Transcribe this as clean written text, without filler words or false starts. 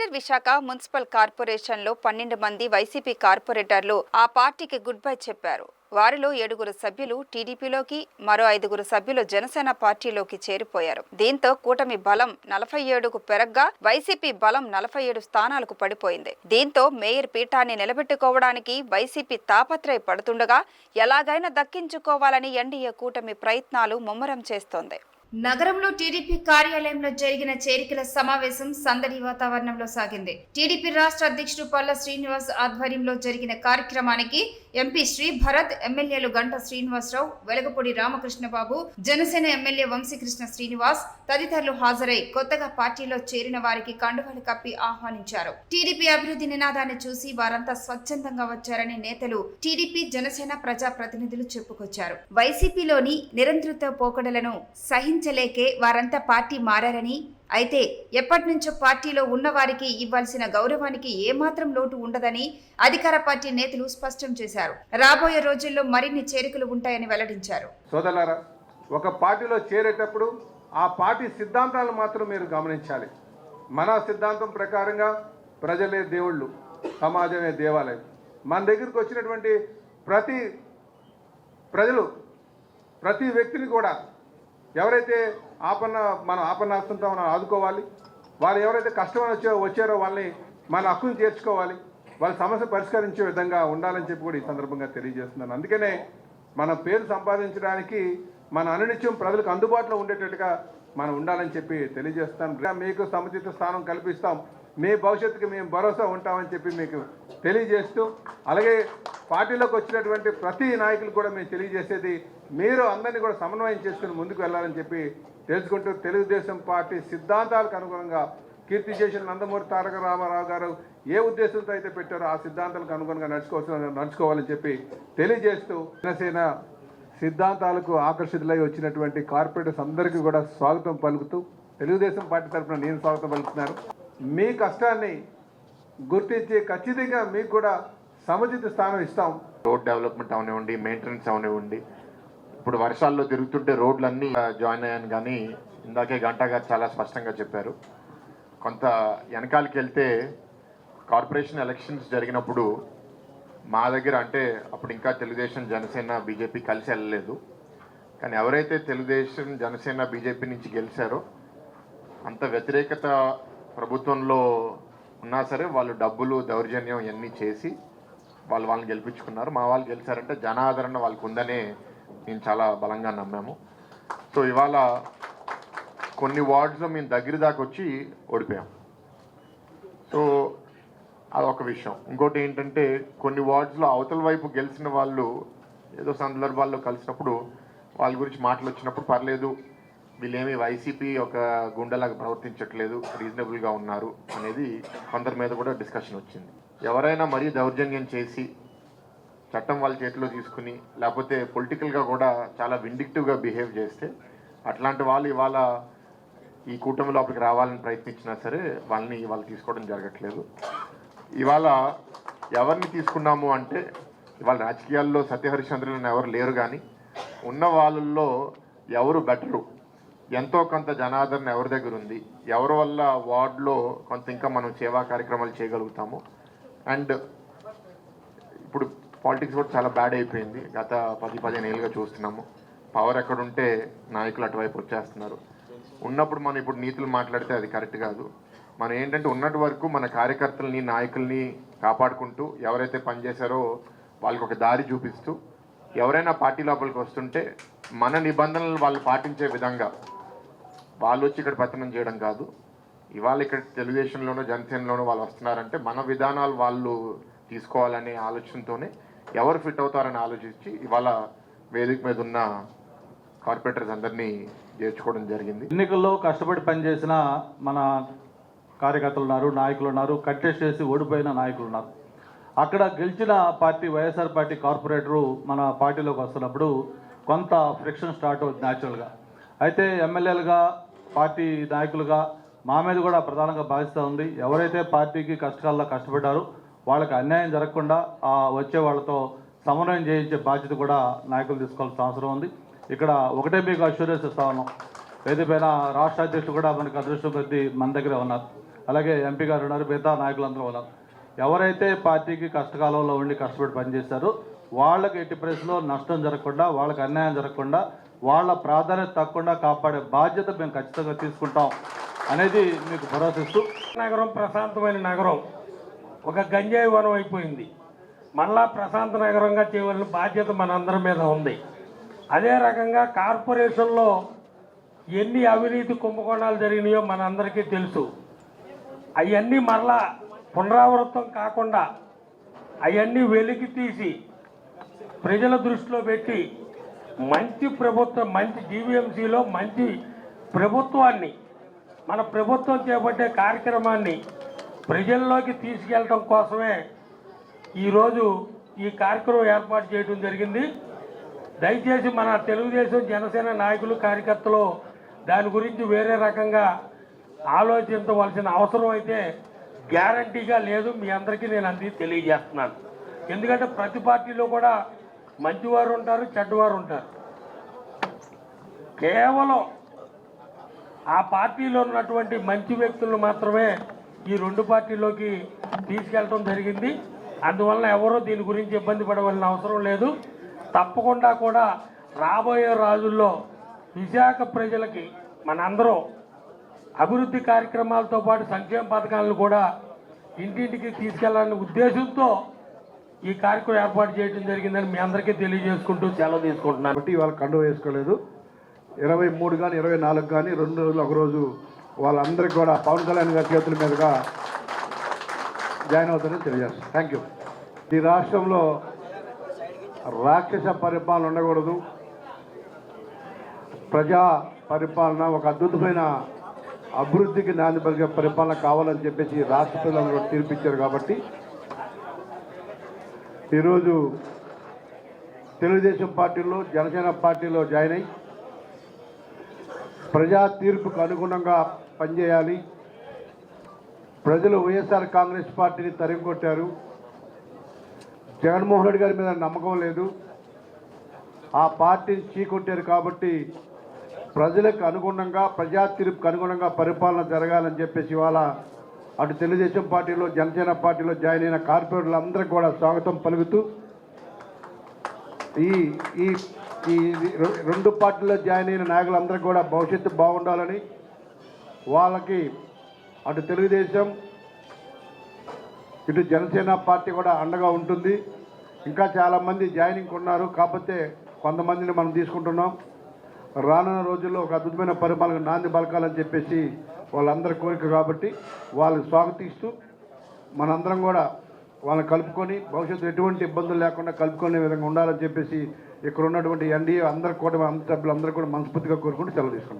Greater Visakha municipal కార్పొరేషన్లో 12 మంది YCP కార్పొరేటర్లు ఆ పార్టీకి గుడ్ బై చెప్పారు. వారిలో 7 సభ్యులు టీడీపీలోకి, మరో 5 సభ్యులు జనసేన పార్టీలోకి చేరిపోయారు. దీంతో కూటమి బలం 47కు పెరగ్గా వైసీపీ బలం 47 స్థానాలకు పడిపోయింది. దీంతో మేయర్ పీఠాన్ని నిలబెట్టుకోవడానికి వైసీపీ తాపత్రయ పడుతుండగా ఎలాగైనా దక్కించుకోవాలని ఎన్డీఏ కూటమి ప్రయత్నాలు ముమ్మరం చేస్తోంది. నగరంలో టీడీపీ కార్యాలయంలో జరిగిన చేరికల సమావేశం సందడి వాతావరణంలో సాగింది. టీడీపీ రాష్ట్ర అధ్యక్షుడు పల్ల శ్రీనివాస్ ఆధ్వర్యంలో జరిగిన కార్యక్రమానికి ఎంపీ శ్రీ భరత్, ఎమ్మెల్యేలు గంట శ్రీనివాసరావు, వెలగపూడి రామకృష్ణబాబు, జనసేన ఎమ్మెల్యే వంశీకృష్ణ శ్రీనివాస్ తదితరులు హాజరై కొత్తగా పార్టీలో చేరిన వారికి కండువాలు కప్పి ఆహ్వానించారు. టీడీపీ అభివృద్ధి నినాదాన్ని చూసి వారంతా స్వచ్ఛందంగా వచ్చారని నేతలు, టీడీపీ, జనసేన ప్రజా ప్రతినిధులు చెప్పుకొచ్చారు. వైసీపీలోని నిరంతర పోకడలను సహించలేకే వారంతా పార్టీ మారారని, అయితే ఎప్పటి నుంచో పార్టీలో ఉన్న వారికి ఇవ్వాల్సిన గౌరవానికి ఏమాత్రం లోటు ఉండదని అధికార పార్టీ నేతలు స్పష్టం చేశారు. రాబోయే రోజుల్లో మరిన్ని చేరికలు ఉంటాయని వెల్లడించారు. సోదరులారా, ఒక పార్టీలో చేరేటప్పుడు ఆ పార్టీ సిద్ధాంతాలను మాత్రం మీరు గమనించాలి. మన సిద్ధాంతం ప్రకారంగా ప్రజలే దేవుళ్ళు, సమాజమే దేవాలయం. మన దగ్గరికి వచ్చినటువంటి ప్రతి వ్యక్తిని కూడా ఎవరైతే మనం ఆపన్నాస్తుంటో మనం ఆదుకోవాలి. వాళ్ళు ఎవరైతే కష్టమని వచ్చారో వాళ్ళని మన హక్కును తీర్చుకోవాలి. వాళ్ళ సమస్య పరిష్కరించే విధంగా ఉండాలని చెప్పి కూడా ఈ సందర్భంగా తెలియజేస్తున్నాను. అందుకనే మన పేరు సంపాదించడానికి మన అనునిత్యం ప్రజలకు అందుబాటులో ఉండేటట్టుగా మనం ఉండాలని చెప్పి తెలియజేస్తాం. మీకు సముచిత స్థానం కల్పిస్తాం, మీ భవిష్యత్తుకి మేము భరోసా ఉంటామని చెప్పి మీకు తెలియజేస్తూ, అలాగే పార్టీలోకి వచ్చినటువంటి ప్రతి నాయకులు కూడా మేము తెలియజేసేది మీరు అందరినీ కూడా సమన్వయం చేసుకుని ముందుకు వెళ్ళాలని చెప్పి తెలుసుకుంటూ, తెలుగుదేశం పార్టీ సిద్ధాంతాలకు అనుగుణంగా కీర్తి చేసిన నందమూరి తారక రామారావు గారు ఏ ఉద్దేశంతో అయితే పెట్టారో ఆ సిద్ధాంతాలకు అనుగుణంగా నడుచుకోవాలని చెప్పి తెలియజేస్తూ, జనసేన సిద్ధాంతాలకు ఆకర్షితులై వచ్చినటువంటి కార్పొరేటర్స్ అందరికీ కూడా స్వాగతం పలుకుతూ, తెలుగుదేశం పార్టీ తరఫున నేను స్వాగతం పలుకుతున్నాను. మీ కష్టాన్ని గుర్తించి ఖచ్చితంగా మీకు కూడా సముచిత స్థానం ఇస్తాం. రోడ్ డెవలప్మెంట్ అవనివ్వండి, మెయింటెనెన్స్ అవనివ్వండి, ఇప్పుడు వర్షాల్లో తిరుగుతుంటే రోడ్లన్నీ జాయిన్ అయ్యాను. కానీ ఇందాకే గంటా గారు చాలా స్పష్టంగా చెప్పారు. కొంత వెనకాలకి వెళ్తే కార్పొరేషన్ ఎలక్షన్స్ జరిగినప్పుడు మా దగ్గర, అంటే అప్పుడు ఇంకా తెలుగుదేశం, జనసేన, బీజేపీ కలిసి వెళ్ళలేదు. కానీ ఎవరైతే తెలుగుదేశం, జనసేన, బీజేపీ నుంచి గెలిచారో అంత వ్యతిరేకత ప్రభుత్వంలో ఉన్నా సరే వాళ్ళు డబ్బులు, దౌర్జన్యం ఇవన్నీ చేసి వాళ్ళని గెలిపించుకున్నారు. మా వాళ్ళు గెలిచారంటే జనాదరణ వాళ్ళకు ఉందనే మేము చాలా బలంగా నమ్మాము. సో ఇవాళ కొన్ని వార్డ్స్లో మేము దగ్గర దాకా వచ్చి ఓడిపోయాం. సో అదొక విషయం. ఇంకోటి ఏంటంటే, కొన్ని వార్డ్స్లో అవతల వైపు గెలిచిన వాళ్ళు ఏదో సందర్భాల్లో కలిసినప్పుడు వాళ్ళ గురించి మాటలు వచ్చినప్పుడు పర్లేదు, వీళ్ళేమీ వైసీపీ ఒక గుండెలాగా ప్రవర్తించట్లేదు, రీజనబుల్గా ఉన్నారు అనేది కొందరి మీద కూడా డిస్కషన్ వచ్చింది. ఎవరైనా మరీ దౌర్జన్యం చేసి చట్టం వాళ్ళ చేతిలో తీసుకుని, లేకపోతే పొలిటికల్గా కూడా చాలా విండిక్టివ్గా బిహేవ్ చేస్తే అట్లాంటి వాళ్ళు ఇవాళ ఈ కూటమి లోపలికి రావాలని ప్రయత్నించినా సరే వాళ్ళు తీసుకోవడం జరగట్లేదు. ఇవాళ ఎవరిని తీసుకున్నాము అంటే, ఇవాళ రాజకీయాల్లో సత్యహరిశ్చంద్రులను ఎవరు లేరు, కానీ ఉన్న వాళ్ళల్లో ఎవరు బెటరు, ఎంతో కొంత జనాదరణ ఎవరి దగ్గర ఉంది, ఎవరి వల్ల వార్డులో కొంత ఇంకా మనం సేవా కార్యక్రమాలు చేయగలుగుతాము. అండ్ ఇప్పుడు పాలిటిక్స్ కూడా చాలా బ్యాడ్ అయిపోయింది. గత 10-15 ఏళ్ళుగా చూస్తున్నాము. పవర్ ఎక్కడుంటే నాయకులు అటువైపు వచ్చేస్తున్నారు. ఉన్నప్పుడు మనం ఇప్పుడు నీతులు మాట్లాడితే అది కరెక్ట్ కాదు. మనం ఏంటంటే ఉన్నటి వరకు మన కార్యకర్తలని, నాయకుల్ని కాపాడుకుంటూ, ఎవరైతే పనిచేశారో వాళ్ళకి ఒక దారి చూపిస్తూ, ఎవరైనా పార్టీ లోపలికి వస్తుంటే మన నిబంధనలు వాళ్ళు పాటించే విధంగా వాళ్ళు వచ్చి ఇక్కడ పతనం చేయడం కాదు. ఇవాళ ఇక్కడ తెలుగుదేశంలోనూ, జనసేనలోనూ వాళ్ళు వస్తున్నారంటే మన విధానాలు వాళ్ళు తీసుకోవాలనే ఆలోచనతోనే ఎవరు ఫిట్ అవుతారని ఆలోచించి ఇవాళ వేదిక మీద ఉన్న కార్పొరేటర్స్ అందరినీ చేర్చుకోవడం జరిగింది. ఎన్నికల్లో కష్టపడి పనిచేసిన మన కార్యకర్తలు ఉన్నారు, నాయకులు ఉన్నారు, కంటెస్ట్ చేసి ఓడిపోయిన నాయకులు ఉన్నారు. అక్కడ గెలిచిన పార్టీ వైఎస్ఆర్ పార్టీ కార్పొరేటరు మన పార్టీలోకి వస్తున్నప్పుడు కొంత ఫ్రిక్షన్ స్టార్ట్ అవుతుంది న్యాచురల్గా. అయితే ఎమ్మెల్యేలుగా, పార్టీ నాయకులుగా మా మీద కూడా ప్రధానంగా బాధ్యత ఉంది. ఎవరైతే పార్టీకి కష్టకాలంలో కష్టపడ్డారో వాళ్ళకి అన్యాయం జరగకుండా వచ్చే వాళ్ళతో సమన్వయం చేయించే బాధ్యత కూడా నాయకులు తీసుకోవాల్సిన అవసరం ఉంది. ఇక్కడ ఒకటే మీకు అష్యూరెన్స్ ఇస్తా ఉన్నాం, ఏదైనా రాష్ట్ర అధ్యక్షుడు కూడా మనకు అదృష్టం కొద్దీ మన దగ్గరే ఉన్నారు. అలాగే ఎంపీ గారు ఉన్నారు, మిగతా నాయకులందరూ ఉన్నారు. ఎవరైతే పార్టీకి కష్టకాలంలో ఉండి కష్టపడి పనిచేశారో వాళ్ళకి ఎట్టి పరిస్థితుల్లో నష్టం జరగకుండా, వాళ్ళకి అన్యాయం జరగకుండా, వాళ్ళ ప్రాధాన్యత తగ్గకుండా కాపాడే బాధ్యత మేము ఖచ్చితంగా తీసుకుంటాం అనేది మీకు భరోసిస్తూ. నగరం ప్రశాంతమైన నగరం ఒక గంజాయి వనం అయిపోయింది. మళ్ళా ప్రశాంత నగరంగా చేయవలసిన బాధ్యత మనందరి మీద ఉంది. అదే రకంగా కార్పొరేషన్లో ఎన్ని అవినీతి కుంభకోణాలు జరిగినాయో మనందరికీ తెలుసు. అవన్నీ మరలా పునరావృతం కాకుండా అవన్నీ వెలికి తీసి ప్రజల దృష్టిలో పెట్టి మంచి ప్రభుత్వం, మంచి జీవీఎంసీలో మంచి ప్రభుత్వాన్ని, మన ప్రభుత్వం చేపట్టే కార్యక్రమాన్ని ప్రజల్లోకి తీసుకెళ్ళటం కోసమే ఈరోజు ఈ కార్యక్రమం ఏర్పాటు చేయడం జరిగింది. దయచేసి మన తెలుగుదేశం జనసేన నాయకులు కార్యకర్తలు దాని గురించి వేరే రకంగా ఆలోచించవలసిన అవసరం అయితే గ్యారంటీగా లేదు. మీ అందరికీ నేను అందుకే తెలియజేస్తున్నాను. ఎందుకంటే ప్రతి పార్టీలో కూడా మంచివారు ఉంటారు, చెడ్డవారు ఉంటారు. కేవలం ఆ పార్టీలో ఉన్నటువంటి మంచి వ్యక్తులను మాత్రమే ఈ రెండు పార్టీల్లోకి తీసుకెళ్ళడం జరిగింది. అందువల్ల ఎవరో దీని గురించి ఇబ్బంది పడవలసిన అవసరం లేదు. తప్పకుండా కూడా రాబోయే రోజుల్లో విశాఖ ప్రజలకి మనందరం అభివృద్ధి కార్యక్రమాలతో పాటు సంక్షేమ పథకాలను కూడా ఇంటింటికి తీసుకెళ్లాలనే ఉద్దేశంతో ఈ కార్యక్రమం ఏర్పాటు చేయడం జరిగిందని మీ అందరికీ తెలియజేసుకుంటూ సెలవు తీసుకుంటున్నాను. కాబట్టి వాళ్ళు కండువ వేసుకోలేదు. 23 కానీ 24 కానీ 2 రోజులు ఒకరోజు వాళ్ళందరికీ కూడా పవన్ కళ్యాణ్ గారి చేతుల మీదుగా జాయిన్ అవుతారని తెలియజేస్తాను. Thank you. ఈ రాష్ట్రంలో రాక్షస పరిపాలన ఉండకూడదు, ప్రజా పరిపాలన, ఒక అద్భుతమైన అభివృద్ధికి నాంది పలికే పరిపాలన కావాలని చెప్పేసి రాష్ట్ర ప్రజలందరూ తీర్పిచ్చారు. కాబట్టి ఈరోజు తెలుగుదేశం పార్టీలో, జనసేన పార్టీలో జాయిన్ అయ్యి ప్రజా తీర్పుకు అనుగుణంగా పనిచేయాలి. ప్రజలు వైఎస్ఆర్ కాంగ్రెస్ పార్టీని తరిమికొట్టారు. జగన్మోహన్ రెడ్డి గారి మీద నమ్మకం లేదు, ఆ పార్టీని చీకొట్టారు. కాబట్టి ప్రజలకు అనుగుణంగా, ప్రజా తీర్పుకు అనుగుణంగా పరిపాలన జరగాలని చెప్పేసి ఇవాళ అటు తెలుగుదేశం పార్టీలో, జనసేన పార్టీలో జాయిన్ అయిన కార్పొరేటర్లందరికీ కూడా స్వాగతం పలుకుతూ ఈ ఈ ఈ రెండు పార్టీల్లో జాయిన్ అయిన నాయకులందరికీ కూడా భవిష్యత్తు బాగుండాలని, వాళ్ళకి అటు తెలుగుదేశం ఇటు జనసేన పార్టీ కూడా అండగా ఉంటుంది. ఇంకా చాలామంది జాయినింగ్ ఉన్నారు, కాకపోతే కొంతమందిని మనం తీసుకుంటున్నాం. రానున్న రోజుల్లో ఒక అద్భుతమైన పరిపాలన నాంది పలకాలని చెప్పేసి వాళ్ళందరి కోరిక. కాబట్టి వాళ్ళని స్వాగతిస్తూ మనందరం కూడా వాళ్ళని కలుపుకొని భవిష్యత్తు ఎటువంటి ఇబ్బందులు లేకుండా కలుపుకునే విధంగా ఉండాలని చెప్పేసి ఇక్కడ ఉన్నటువంటి ఎన్డీఏ అందరి కూడా సభ్యులందరూ కూడా మనస్ఫూర్తిగా కోరుకుంటూ సెలవు తీసుకున్నాం.